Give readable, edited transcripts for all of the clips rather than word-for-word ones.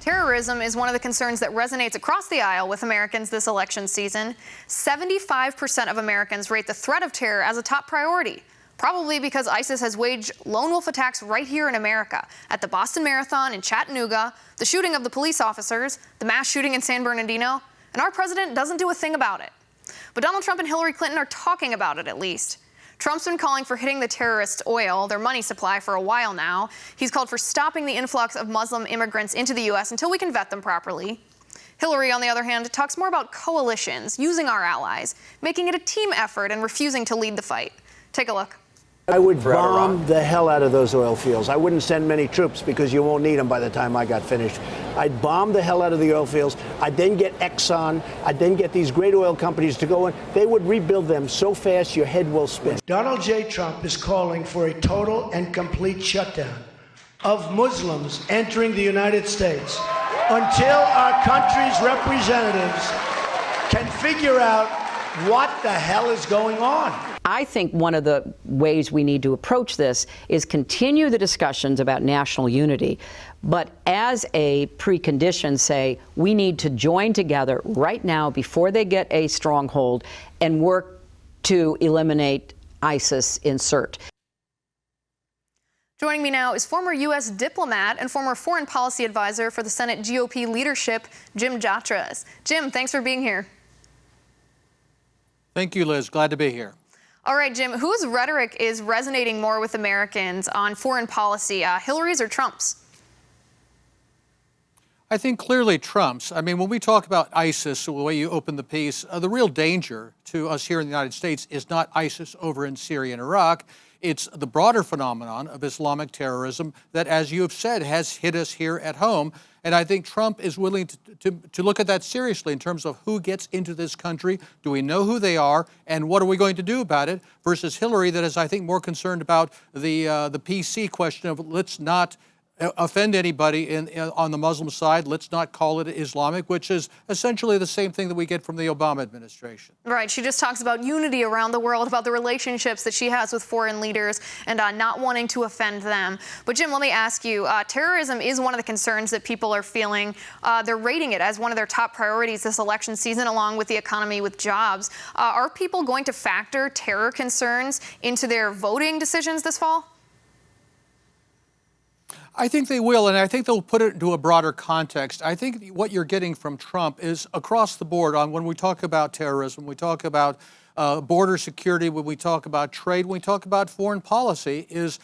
Terrorism is one of the concerns that resonates across the aisle with Americans this election season. 75% of Americans rate the threat of terror as a top priority, probably because ISIS has waged lone wolf attacks right here in America, at the Boston Marathon in Chattanooga, the shooting of the police officers, the mass shooting in San Bernardino, and our president doesn't do a thing about it. But Donald Trump and Hillary Clinton are talking about it, at least. Trump's been calling for hitting the terrorists' oil, their money supply, for a while now. He's called for stopping the influx of Muslim immigrants into the U.S. until we can vet them properly. Hillary, on the other hand, talks more about coalitions, using our allies, making it a team effort and refusing to lead the fight. Take a look. I would bomb the hell out of those oil fields. I wouldn't send many troops because you won't need them by the time I got finished. I'd bomb the hell out of the oil fields. I'd then get Exxon. I'd then get these great oil companies to go in. They would rebuild them so fast your head will spin. Donald J. Trump is calling for a total and complete shutdown of Muslims entering the United States until our country's representatives can figure out what the hell is going on. I think one of the ways we need to approach this is continue the discussions about national unity, but as a precondition, say we need to join together right now before they get a stronghold and work to eliminate ISIS in CERT. Joining me now is former U.S. diplomat and former foreign policy advisor for the Senate GOP leadership, Jim Jatras. Jim, thanks for being here. Thank you, Liz. Glad to be here. All right, Jim, whose rhetoric is resonating more with Americans on foreign policy, Hillary's or Trump's? I think clearly Trump's. I mean, when we talk about ISIS, the way you open the piece, the real danger to us here in the United States is not ISIS over in Syria and Iraq. It's the broader phenomenon of Islamic terrorism that, as you have said, has hit us here at home. And I think Trump is willing to look at that seriously in terms of who gets into this country, do we know who they are, and what are we going to do about it, versus Hillary that is, I think, more concerned about the PC question of let's not offend anybody on the Muslim side. Let's not call it Islamic, which is essentially the same thing that we get from the Obama administration. Right. She just talks about unity around the world, about the relationships that she has with foreign leaders and not wanting to offend them. But Jim, let me ask you, terrorism is one of the concerns that people are feeling. They're rating it as one of their top priorities this election season, along with the economy, with jobs. Are people going to factor terror concerns into their voting decisions this fall? I think they will, and I think they'll put it into a broader context. I think what you're getting from Trump is across the board on when we talk about terrorism, we talk about border security, when we talk about trade, when we talk about foreign policy, is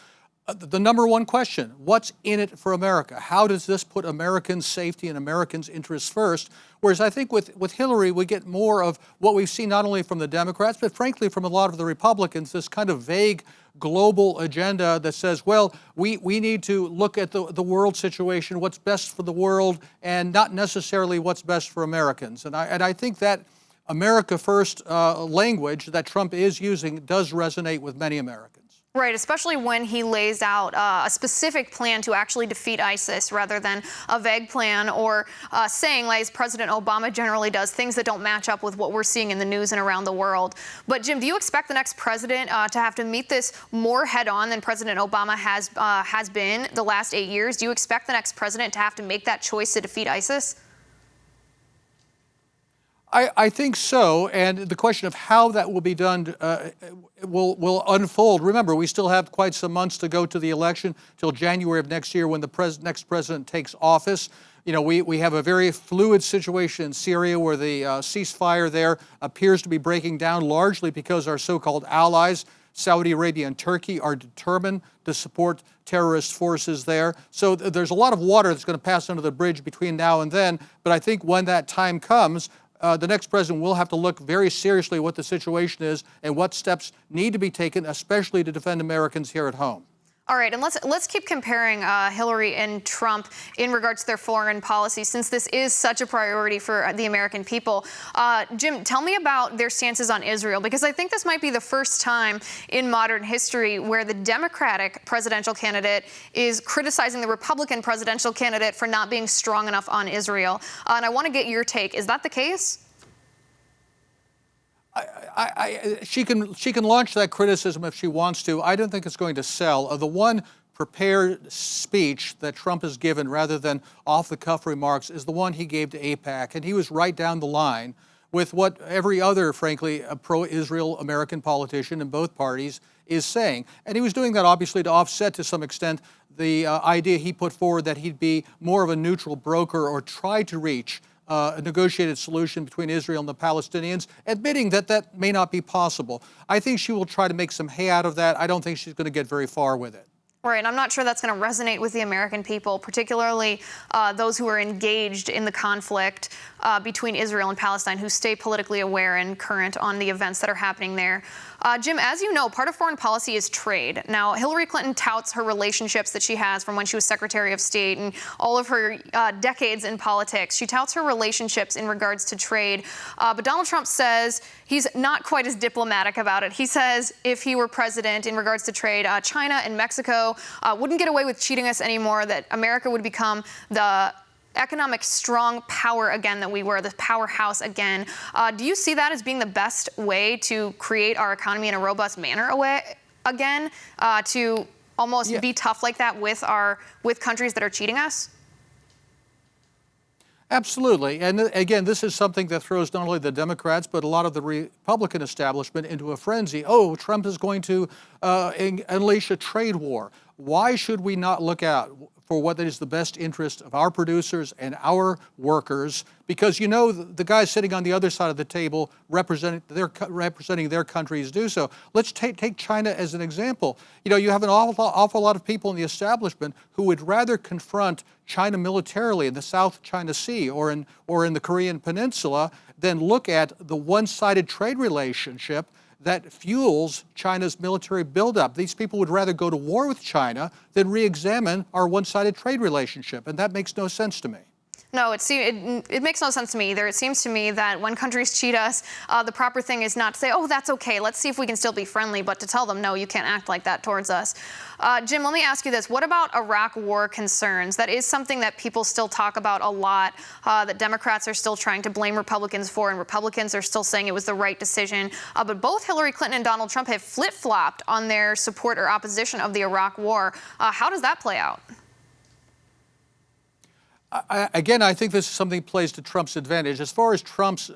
the number one question. What's in it for America? How does this put Americans' safety and Americans' interests first? Whereas I think with Hillary, we get more of what we've seen not only from the Democrats, but frankly from a lot of the Republicans, this kind of vague global agenda that says, well, we need to look at the world situation, what's best for the world, and not necessarily what's best for Americans. And I think that America First language that Trump is using does resonate with many Americans. Right, especially when he lays out a specific plan to actually defeat ISIS rather than a vague plan or saying, like President Obama generally does, things that don't match up with what we're seeing in the news and around the world. But Jim, do you expect the next president to have to meet this more head-on than President Obama has been the last 8 years? Do you expect the next president to have to make that choice to defeat ISIS? I think so, and the question of how that will be done will unfold. Remember, we still have quite some months to go to the election till January of next year when the next president takes office. You know, we have a very fluid situation in Syria where the ceasefire there appears to be breaking down largely because our so-called allies, Saudi Arabia and Turkey, are determined to support terrorist forces there. So there's a lot of water that's going to pass under the bridge between now and then, but I think when that time comes, the next president will have to look very seriously at what the situation is and what steps need to be taken, especially to defend Americans here at home. All right, and let's keep comparing Hillary and Trump in regards to their foreign policy, since this is such a priority for the American people. Jim, tell me about their stances on Israel, because I think this might be the first time in modern history where the Democratic presidential candidate is criticizing the Republican presidential candidate for not being strong enough on Israel. And I want to get your take. Is that the case? She can launch that criticism if she wants to. I don't think it's going to sell. The one prepared speech that Trump has given rather than off-the-cuff remarks is the one he gave to AIPAC. And he was right down the line with what every other, frankly, pro-Israel American politician in both parties is saying. And he was doing that, obviously, to offset to some extent the idea he put forward that he'd be more of a neutral broker or try to reach a negotiated solution between Israel and the Palestinians, admitting that that may not be possible. I think she will try to make some hay out of that. I don't think she's going to get very far with it. Right, and I'm not sure that's going to resonate with the American people, particularly those who are engaged in the conflict between Israel and Palestine, who stay politically aware and current on the events that are happening there. Jim, as you know, part of foreign policy is trade. Now, Hillary Clinton touts her relationships that she has from when she was Secretary of State and all of her decades in politics. She touts her relationships in regards to trade. But Donald Trump says he's not quite as diplomatic about it. He says if he were president in regards to trade, China and Mexico wouldn't get away with cheating us anymore, that America would become the economic strong power again that we were, the powerhouse again. Do you see that as being the best way to create our economy in a robust manner again, to almost be tough like that with countries that are cheating us? Absolutely. And again, this is something that throws not only the Democrats, but a lot of the Republican establishment into a frenzy. Oh, Trump is going to unleash a trade war. Why should we not look out for what is the best interest of our producers and our workers? Because, you know, the guys sitting on the other side of the table representing their countries do so. Let's take China as an example. You know, you have an awful lot of people in the establishment who would rather confront China militarily in the South China Sea or in the Korean Peninsula than look at the one-sided trade relationship that fuels China's military buildup. These people would rather go to war with China than re-examine our one-sided trade relationship, and that makes no sense to me. No, it makes no sense to me either. It seems to me that when countries cheat us, the proper thing is not to say, oh, that's okay, let's see if we can still be friendly, but to tell them, no, you can't act like that towards us. Jim, let me ask you this. What about Iraq war concerns? That is something that people still talk about a lot, that Democrats are still trying to blame Republicans for, and Republicans are still saying it was the right decision. But both Hillary Clinton and Donald Trump have flip-flopped on their support or opposition of the Iraq war. How does that play out? Again, I think this is something that plays to Trump's advantage. As far as Trump's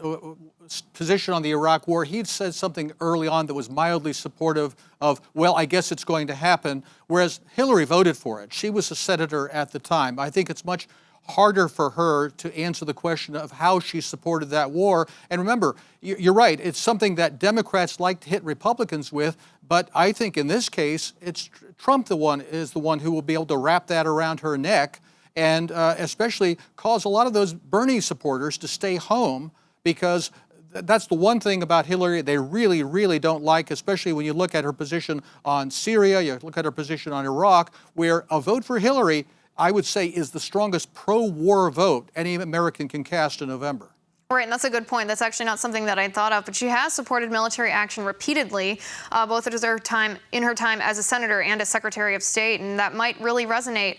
position on the Iraq war, he'd said something early on that was mildly supportive of, well, I guess it's going to happen, whereas Hillary voted for it. She was a senator at the time. I think it's much harder for her to answer the question of how she supported that war. And remember, you're right, it's something that Democrats like to hit Republicans with, but I think in this case, it's Trump is the one who will be able to wrap that around her neck and especially cause a lot of those Bernie supporters to stay home, because that's the one thing about Hillary they really, really don't like, especially when you look at her position on Syria, you look at her position on Iraq, where a vote for Hillary, I would say, is the strongest pro-war vote any American can cast in November. Right, and that's a good point. That's actually not something that I thought of, but she has supported military action repeatedly, both in her time as a senator and as Secretary of State, and that might really resonate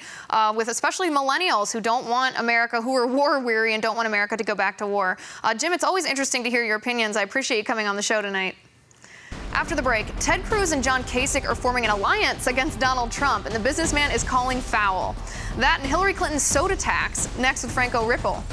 with especially millennials who don't want America, who are war-weary and don't want America to go back to war. Jim, it's always interesting to hear your opinions. I appreciate you coming on the show tonight. After the break, Ted Cruz and John Kasich are forming an alliance against Donald Trump, and the businessman is calling foul. That and Hillary Clinton's soda tax, next with Franco Ripple.